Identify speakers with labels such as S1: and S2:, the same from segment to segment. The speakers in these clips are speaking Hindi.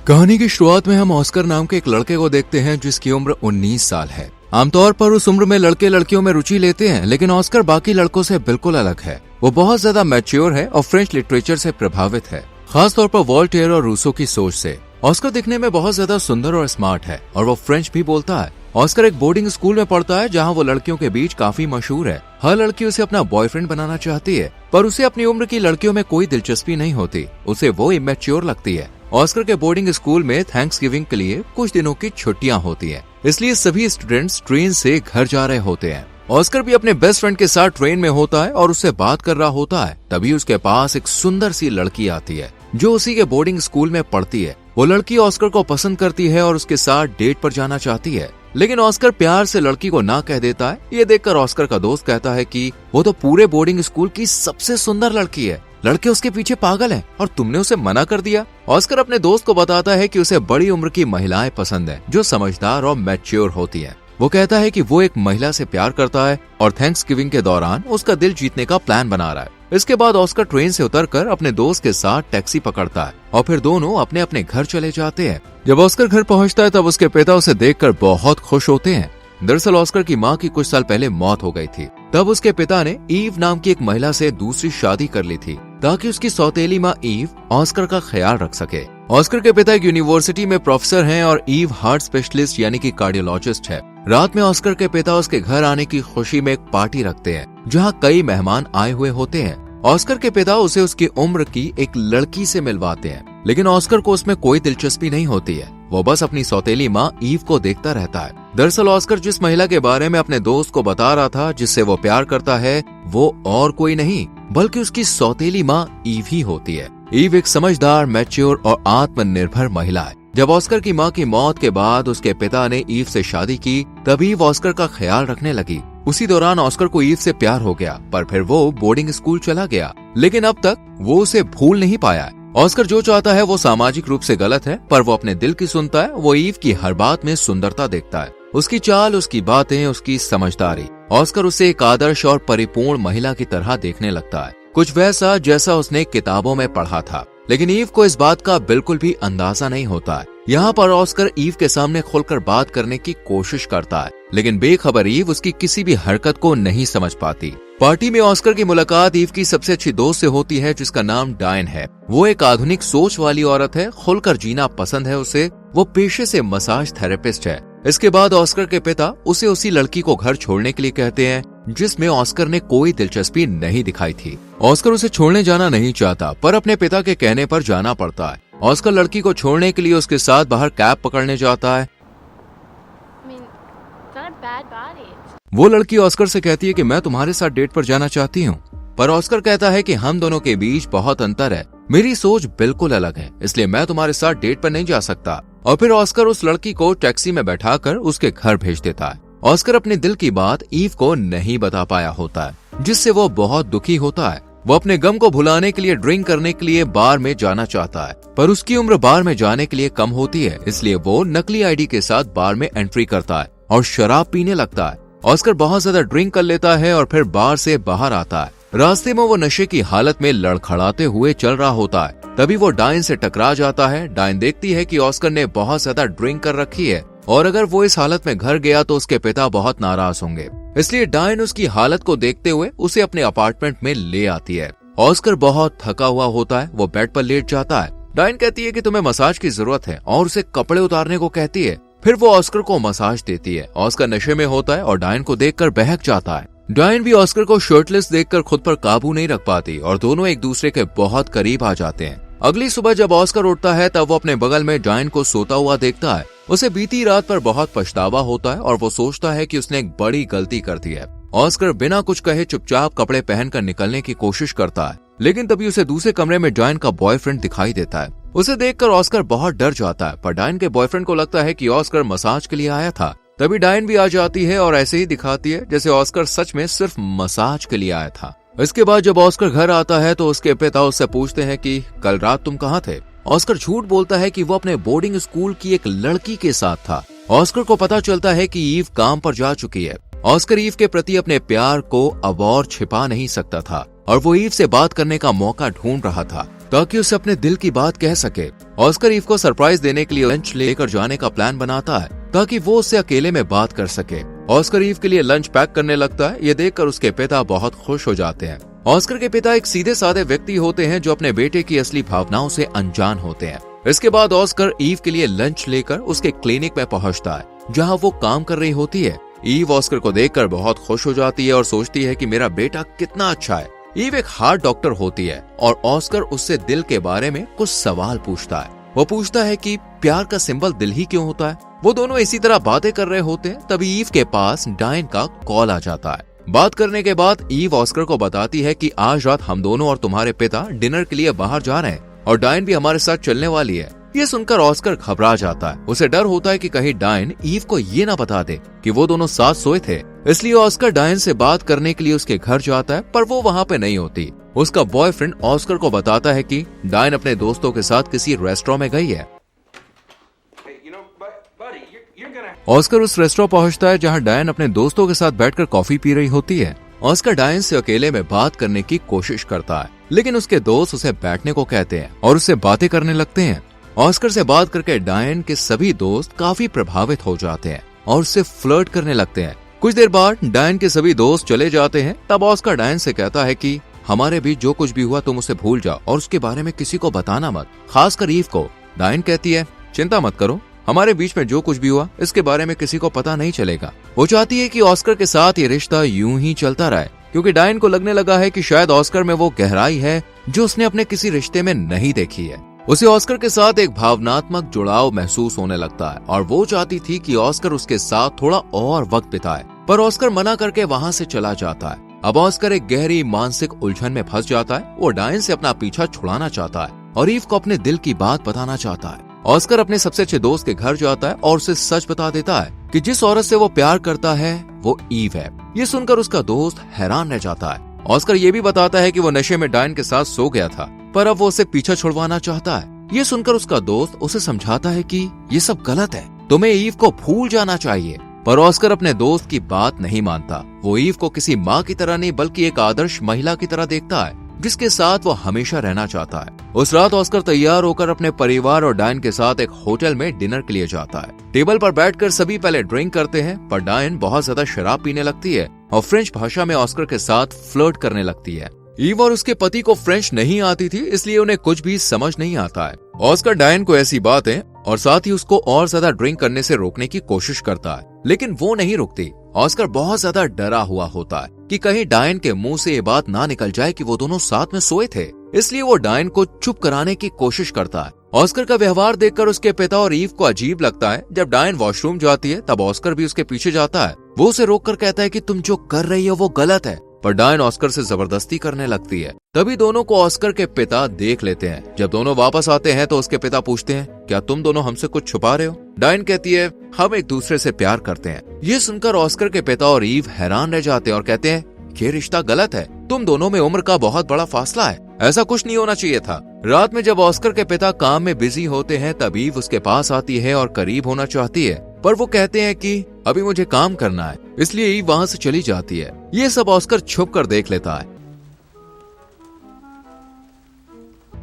S1: कहानी की शुरुआत में हम ऑस्कर नाम के एक लड़के को देखते हैं जिसकी उम्र 19 साल है। आमतौर पर उस उम्र में लड़के लड़कियों में रुचि लेते हैं, लेकिन ऑस्कर बाकी लड़कों से बिल्कुल अलग है। वो बहुत ज्यादा मैच्योर है और फ्रेंच लिटरेचर से प्रभावित है, खासतौर पर वॉल्टेयर और रूसो की सोच से। ऑस्कर दिखने में बहुत ज्यादा सुंदर और स्मार्ट है और वो फ्रेंच भी बोलता है। ऑस्कर एक बोर्डिंग स्कूल में पढ़ता है जहाँ वो लड़कियों के बीच काफी मशहूर है। हर लड़की उसे अपना बॉयफ्रेंड बनाना चाहती है, पर उसे अपनी उम्र की लड़कियों में कोई दिलचस्पी नहीं होती। उसे वो इमेच्योर लगती है। ऑस्कर के बोर्डिंग स्कूल में थैंक्सगिविंग के लिए कुछ दिनों की छुट्टियां होती हैं, इसलिए सभी स्टूडेंट्स ट्रेन से घर जा रहे होते हैं। ऑस्कर भी अपने बेस्ट फ्रेंड के साथ ट्रेन में होता है और उससे बात कर रहा होता है। तभी उसके पास एक सुंदर सी लड़की आती है जो उसी के बोर्डिंग स्कूल में पढ़ती है। वो लड़की ऑस्कर को पसंद करती है और उसके साथ डेट पर जाना चाहती है, लेकिन ऑस्कर प्यार से लड़की को ना कह देता है। ये देखकर ऑस्कर का दोस्त कहता है कि वो तो पूरे बोर्डिंग स्कूल की सबसे सुंदर लड़की है, लड़के उसके पीछे पागल हैं और तुमने उसे मना कर दिया। ऑस्कर अपने दोस्त को बताता है कि उसे बड़ी उम्र की महिलाएं पसंद है जो समझदार और मैच्योर होती है। वो कहता है कि वो एक महिला से प्यार करता है और थैंक्सगिविंग के दौरान उसका दिल जीतने का प्लान बना रहा है। इसके बाद ऑस्कर ट्रेन से उतरकर अपने दोस्त के साथ टैक्सी पकड़ता है और फिर दोनों अपने अपने घर चले जाते हैं। जब ऑस्कर घर पहुंचता है तब उसके पिता उसे देखकर बहुत खुश होते हैं। दरअसल ऑस्कर की माँ की कुछ साल पहले मौत हो गई थी। तब उसके पिता ने ईव नाम की एक महिला से दूसरी शादी कर ली थी ताकि उसकी सौतेली माँ ईव ऑस्कर का ख्याल रख सके। ऑस्कर के पिता एक यूनिवर्सिटी में प्रोफेसर हैं और ईव हार्ट स्पेशलिस्ट यानी कि कार्डियोलॉजिस्ट है। रात में ऑस्कर के पिता उसके घर आने की खुशी में एक पार्टी रखते हैं जहाँ कई मेहमान आए हुए होते हैं। ऑस्कर के पिता उसे उसकी उम्र की एक लड़की से मिलवाते हैं, लेकिन ऑस्कर को उसमें कोई दिलचस्पी नहीं होती है। वो बस अपनी सौतेली माँ ईव को देखता रहता है। दरअसल ऑस्कर जिस महिला के बारे में अपने दोस्त को बता रहा था जिससे वो प्यार करता है, वो और कोई नहीं बल्कि उसकी सौतेली माँ ईव ही होती है। ईव एक समझदार, मैच्योर और आत्मनिर्भर महिला है। जब ऑस्कर की माँ की मौत के बाद उसके पिता ने ईव से शादी की, तभी ईव ऑस्कर का ख्याल रखने लगी। उसी दौरान ऑस्कर को ईव से प्यार हो गया, पर फिर वो बोर्डिंग स्कूल चला गया, लेकिन अब तक वो उसे भूल नहीं पाया। ऑस्कर जो चाहता है वो सामाजिक रूप से गलत है, पर वो अपने दिल की सुनता है। वो ईव की हर बात में सुंदरता देखता है, उसकी चाल, उसकी बातें, उसकी समझदारी। ऑस्कर उसे एक आदर्श और परिपूर्ण महिला की तरह देखने लगता है, कुछ वैसा जैसा उसने किताबों में पढ़ा था। लेकिन ईव को इस बात का बिल्कुल भी अंदाजा नहीं होता है। यहाँ पर ऑस्कर ईव के सामने खुलकर बात करने की कोशिश करता है, लेकिन बेखबर ईव उसकी किसी भी हरकत को नहीं समझ पाती। पार्टी में ऑस्कर की मुलाकात ईव की सबसे अच्छी दोस्त से होती है जिसका नाम डायन है। वो एक आधुनिक सोच वाली औरत है, खुलकर जीना पसंद है उसे। वो पेशे से मसाज थेरेपिस्ट है। इसके बाद ऑस्कर के पिता उसे उसी लड़की को घर छोड़ने के लिए कहते हैं जिसमें ऑस्कर ने कोई दिलचस्पी नहीं दिखाई थी। ऑस्कर उसे छोड़ने जाना नहीं चाहता, पर अपने पिता के कहने पर जाना पड़ता है। ऑस्कर लड़की को छोड़ने के लिए उसके साथ बाहर कैब पकड़ने जाता है। वो लड़की ऑस्कर से कहती है कि मैं तुम्हारे साथ डेट पर जाना चाहती हूँ, पर ऑस्कर कहता है कि हम दोनों के बीच बहुत अंतर है, मेरी सोच बिल्कुल अलग है, इसलिए मैं तुम्हारे साथ डेट पर नहीं जा सकता। और फिर ऑस्कर उस लड़की को टैक्सी में बैठाकर उसके घर भेज देता है। ऑस्कर अपने दिल की बात ईव को नहीं बता पाया होता है, जिससे वो बहुत दुखी होता है। वो अपने गम को भुलाने के लिए ड्रिंक करने के लिए बार में जाना चाहता है, पर उसकी उम्र बार में जाने के लिए कम होती है, इसलिए वो नकली आईडी के साथ बार में एंट्री करता है और शराब पीने लगता है। ऑस्कर बहुत ज्यादा ड्रिंक कर लेता है और फिर बार से बाहर आता है। रास्ते में वो नशे की हालत में लड़खड़ाते हुए चल रहा होता है। तभी वो डायन से टकरा जाता है। डायन देखती है कि ऑस्कर ने बहुत ज्यादा ड्रिंक कर रखी है और अगर वो इस हालत में घर गया तो उसके पिता बहुत नाराज होंगे, इसलिए डायन उसकी हालत को देखते हुए उसे अपने अपार्टमेंट में ले आती है। ऑस्कर बहुत थका हुआ होता है, वो बेड पर लेट जाता है। डायन कहती है कि तुम्हें मसाज की जरूरत है और उसे कपड़े उतारने को कहती है। फिर वो ऑस्कर को मसाज देती है। ऑस्कर नशे में होता है और डायन को देखकर बहक जाता है। डायन भी ऑस्कर को शर्टलेस देखकर खुद पर काबू नहीं रख पाती और दोनों एक दूसरे के बहुत करीब आ जाते हैं। अगली सुबह जब ऑस्कर उठता है तब वो अपने बगल में डायन को सोता हुआ देखता है। उसे बीती रात पर बहुत पछतावा होता है और वो सोचता है कि उसने एक बड़ी गलती कर दी है। ऑस्कर बिना कुछ कहे चुपचाप कपड़े पहनकर निकलने की कोशिश करता है, लेकिन तभी उसे दूसरे कमरे में डायन का बॉयफ्रेंड दिखाई देता है। उसे देखकर ऑस्कर बहुत डर जाता है, पर डायन के बॉयफ्रेंड को लगता है कि ऑस्कर मसाज के लिए आया था। तभी डायन भी आ जाती है और ऐसे ही दिखाती है जैसे ऑस्कर सच में सिर्फ मसाज के लिए आया था। इसके बाद जब ऑस्कर घर आता है तो उसके पिता उससे पूछते हैं कि कल रात तुम कहाँ थे। ऑस्कर झूठ बोलता है कि वो अपने बोर्डिंग स्कूल की एक लड़की के साथ था। ऑस्कर को पता चलता है कि ईव काम पर जा चुकी है। ऑस्कर ईव के प्रति अपने प्यार को अब और छिपा नहीं सकता था और वो ईव से बात करने का मौका ढूंढ रहा था। ताकि उसे अपने दिल की बात कह सके। ऑस्कर ईव को सरप्राइज देने के लिए लंच लेकर जाने का प्लान बनाता है ताकि वो उससे अकेले में बात कर सके। ऑस्कर ईव के लिए लंच पैक करने लगता है। ये देखकर उसके पिता बहुत खुश हो जाते हैं। ऑस्कर के पिता एक सीधे साधे व्यक्ति होते हैं जो अपने बेटे की असली भावनाओं से अनजान होते हैं। इसके बाद ऑस्कर ईव के लिए लंच लेकर उसके क्लिनिक में पहुंचता है जहां वो काम कर रही होती है। ईव ऑस्कर को देखकर बहुत खुश हो जाती है और सोचती है कि मेरा बेटा कितना अच्छा है। ईव एक हार्ट डॉक्टर होती है और ऑस्कर उससे दिल के बारे में कुछ सवाल पूछता है। वो पूछता है कि प्यार का सिंबल दिल ही क्यों होता है। वो दोनों इसी तरह बातें कर रहे होते हैं तभी ईव के पास डायन का कॉल आ जाता है। बात करने के बाद ईव ऑस्कर को बताती है कि आज रात हम दोनों और तुम्हारे पिता डिनर के लिए बाहर जा रहे हैं और डायन भी हमारे साथ चलने वाली है। ये सुनकर ऑस्कर घबरा जाता है। उसे डर होता है कि कहीं डायन ईव को ये ना बता दे कि वो दोनों साथ सोए थे। इसलिए ऑस्कर डायन से बात करने के लिए उसके घर जाता है पर वो वहाँ पे नहीं होती। उसका बॉयफ्रेंड ऑस्कर को बताता है कि डायन अपने दोस्तों के साथ किसी रेस्टोरेंट में गई है। ऑस्कर उस रेस्टोरेंट पहुंचता है जहां डायन अपने दोस्तों के साथ बैठकर कॉफी पी रही होती है। ऑस्कर डायन से अकेले में बात करने की कोशिश करता है लेकिन उसके दोस्त उसे बैठने को कहते हैं और उससे बातें करने लगते हैं। ऑस्कर से बात करके डायन के सभी दोस्त काफी प्रभावित हो जाते हैं और उससे फ्लर्ट करने लगते हैं। कुछ देर बाद डायन के सभी दोस्त चले जाते हैं। तब ऑस्कर डायन से कहता है कि हमारे बीच जो कुछ भी हुआ तुम उसे भूल जाओ और उसके बारे में किसी को बताना मत, खासकर ईव को। डायन कहती है चिंता मत करो, हमारे बीच में जो कुछ भी हुआ इसके बारे में किसी को पता नहीं चलेगा। वो चाहती है कि ऑस्कर के साथ ये रिश्ता यूं ही चलता रहे क्योंकि डायन को लगने लगा है कि शायद ऑस्कर में वो गहराई है जो उसने अपने किसी रिश्ते में नहीं देखी है। उसे ऑस्कर के साथ एक भावनात्मक जुड़ाव महसूस होने लगता है और वो चाहती थी कि ऑस्कर उसके साथ थोड़ा और वक्त बिताए, पर ऑस्कर मना करके वहाँ से चला जाता है। अब ऑस्कर एक गहरी मानसिक उलझन में फंस जाता है। वो डायन से अपना पीछा छुड़ाना चाहता है और ईव को अपने दिल की बात बताना चाहता है। ऑस्कर अपने सबसे अच्छे दोस्त के घर जाता है और उसे सच बता देता है कि जिस औरत से वो प्यार करता है वो ईव है। ये सुनकर उसका दोस्त हैरान रह जाता है। ऑस्कर ये भी बताता है कि वो नशे में डायन के साथ सो गया था पर अब वो उसे पीछा छुड़वाना चाहता है। ये सुनकर उसका दोस्त उसे समझाता है कि ये सब गलत है, तुम्हें ईव को भूल जाना चाहिए। पर ऑस्कर अपने दोस्त की बात नहीं मानता। वो ईव को किसी माँ की तरह नहीं बल्कि एक आदर्श महिला की तरह देखता है जिसके साथ वो हमेशा रहना चाहता है। उस रात ऑस्कर तैयार होकर अपने परिवार और डायन के साथ एक होटल में डिनर के लिए जाता है। टेबल पर बैठकर सभी पहले ड्रिंक करते हैं पर डायन बहुत ज्यादा शराब पीने लगती है और फ्रेंच भाषा में ऑस्कर के साथ फ्लर्ट करने लगती है। ईव और उसके पति को फ्रेंच नहीं आती थी इसलिए उन्हें कुछ भी समझ नहीं आता है। ऑस्कर डायन को ऐसी बातें और साथ ही उसको और ज्यादा ड्रिंक करने से रोकने की कोशिश करता है लेकिन वो नहीं रुकती। ऑस्कर बहुत ज्यादा डरा हुआ होता है कि कहीं डायन के मुंह से ये बात ना निकल जाए कि वो दोनों साथ में सोए थे, इसलिए वो डायन को चुप कराने की कोशिश करता है। ऑस्कर का व्यवहार देखकर उसके पिता और ईव को अजीब लगता है। जब डायन वॉशरूम जाती है तब ऑस्कर भी उसके पीछे जाता है। वो उसे रोककर कहता है कि तुम जो कर रही हो वो गलत है, पर डायन ऑस्कर से जबरदस्ती करने लगती है। तभी दोनों को ऑस्कर के पिता देख लेते हैं। जब दोनों वापस आते हैं तो उसके पिता पूछते हैं क्या तुम दोनों हमसे कुछ छुपा रहे हो। डायन कहती है हम एक दूसरे से प्यार करते हैं। ये सुनकर ऑस्कर के पिता और ईव हैरान रह जाते हैं और कहते हैं ये रिश्ता गलत है, तुम दोनों में उम्र का बहुत बड़ा फासला है, ऐसा कुछ नहीं होना चाहिए था। रात में जब ऑस्कर के पिता काम में बिजी होते हैं तब ईव उसके पास आती है और करीब होना चाहती है पर वो कहते हैं कि अभी मुझे काम करना है, इसलिए ईव वहाँ से चली जाती है। ये सब ऑस्कर छुप कर देख लेता है।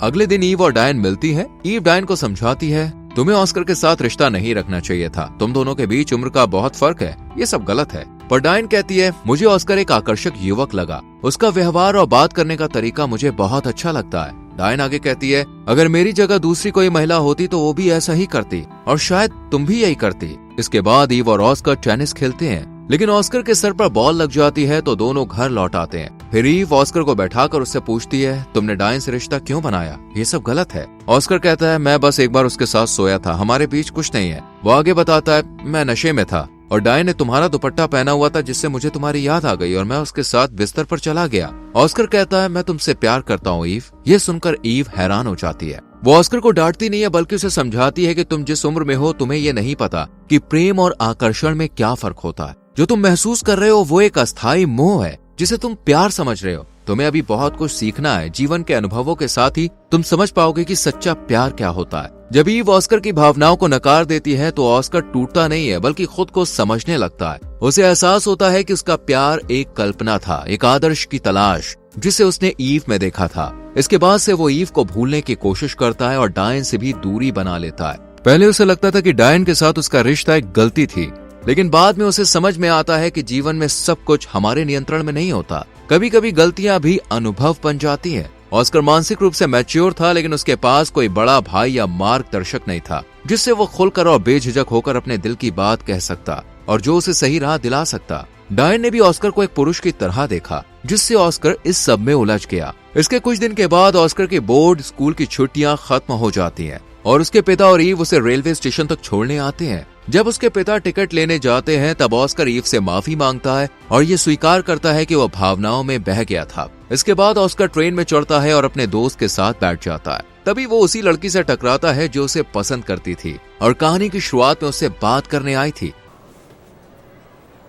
S1: अगले दिन ईव और डायन मिलती है। ईव डायन को समझाती है तुम्हें ऑस्कर के साथ रिश्ता नहीं रखना चाहिए था, तुम दोनों के बीच उम्र का बहुत फर्क है, ये सब गलत है। पर डायन कहती है मुझे ऑस्कर एक आकर्षक युवक लगा, उसका व्यवहार और बात करने का तरीका मुझे बहुत अच्छा लगता है। डायन आगे कहती है अगर मेरी जगह दूसरी कोई महिला होती तो वो भी ऐसा ही करती और शायद तुम भी यही करती। इसके बाद ईव और ऑस्कर टेनिस खेलते हैं लेकिन ऑस्कर के सर पर बॉल लग जाती है तो दोनों घर लौट आते हैं। फिर ईव ऑस्कर को बैठाकर उससे पूछती है तुमने डायन से रिश्ता क्यों बनाया, ये सब गलत है। ऑस्कर कहता है मैं बस एक बार उसके साथ सोया था, हमारे बीच कुछ नहीं है। वो आगे बताता है मैं नशे में था और डायन ने तुम्हारा दुपट्टा पहना हुआ था जिससे मुझे तुम्हारी याद आ गई और मैं उसके साथ बिस्तर पर चला गया। ऑस्कर कहता है मैं तुमसे प्यार करता हूँ ईव। ये सुनकर ईव हैरान हो जाती है। वो ऑस्कर को डांटती नहीं है बल्कि उसे समझाती है कि तुम जिस उम्र में हो तुम्हें ये नहीं पता कि प्रेम और आकर्षण में क्या फर्क होता है। जो तुम महसूस कर रहे हो वो एक अस्थायी मोह है जिसे तुम प्यार समझ रहे हो। तुम्हें अभी बहुत कुछ सीखना है, जीवन के अनुभवों के साथ ही तुम समझ पाओगे कि सच्चा प्यार क्या होता है। जब ईव ऑस्कर की भावनाओं को नकार देती है तो ऑस्कर टूटता नहीं है बल्कि खुद को समझने लगता है। उसे एहसास होता है कि उसका प्यार एक कल्पना था, एक आदर्श की तलाश जिसे उसने ईव में देखा था। इसके बाद से वो ईव को भूलने की कोशिश करता है और डायन से भी दूरी बना लेता है। पहले उसे लगता था कि डायन के साथ उसका रिश्ता एक गलती थी, लेकिन बाद में उसे समझ में आता है कि जीवन में सब कुछ हमारे नियंत्रण में नहीं होता। कभी कभी गलतियां भी अनुभव बन जाती हैं। ऑस्कर मानसिक रूप से मैच्योर था, लेकिन उसके पास कोई बड़ा भाई या मार्गदर्शक नहीं था जिससे वो खुलकर और बेझिझक होकर अपने दिल की बात कह सकता और जो उसे सही राह दिला सकता। डायन ने भी ऑस्कर को एक पुरुष की तरह देखा, जिससे ऑस्कर इस सब में उलझ गया। इसके कुछ दिन के बाद ऑस्कर के बोर्ड स्कूल की छुट्टियां खत्म हो जाती हैं और उसके पिता और ईव उसे रेलवे स्टेशन तक छोड़ने आते हैं। जब उसके पिता टिकट लेने जाते हैं तब ऑस्कर ईव से माफी मांगता है और ये स्वीकार करता है कि वह भावनाओं में बह गया था। इसके बाद ऑस्कर ट्रेन में चढ़ता है और अपने दोस्त के साथ बैठ जाता है। तभी वो उसी लड़की से टकराता है जो उसे पसंद करती थी और कहानी की शुरुआत में उससे बात करने आई थी।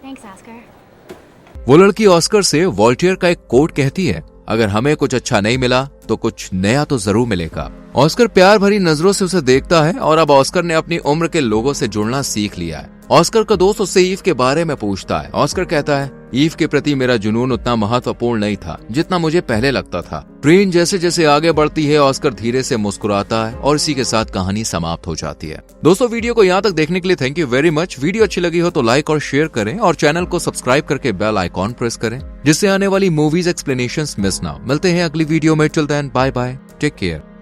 S2: Thanks, Oscar.
S1: वो लड़की ऑस्कर से वॉल्टियर का एक कोट कहती है, अगर हमें कुछ अच्छा नहीं मिला तो कुछ नया तो जरूर मिलेगा। ऑस्कर प्यार भरी नजरों से उसे देखता है और अब ऑस्कर ने अपनी उम्र के लोगों से जुड़ना सीख लिया है। ऑस्कर का दोस्त उससे ईव के बारे में पूछता है। ऑस्कर कहता है, ईव के प्रति मेरा जुनून उतना महत्वपूर्ण नहीं था जितना मुझे पहले लगता था। ट्रेन जैसे जैसे आगे बढ़ती है ऑस्कर धीरे से मुस्कुराता है और इसी के साथ कहानी समाप्त हो जाती है। दोस्तों, वीडियो को यहाँ तक देखने के लिए thank you very much. Video अच्छी लगी हो तो लाइक और शेयर करें और चैनल को सब्सक्राइब करके बेल आइकॉन प्रेस करें, जिससे आने वाली मूवीज एक्सप्लेनेशंस मिस ना हो। मिलते हैं अगली वीडियो में। Till then bye bye, take care.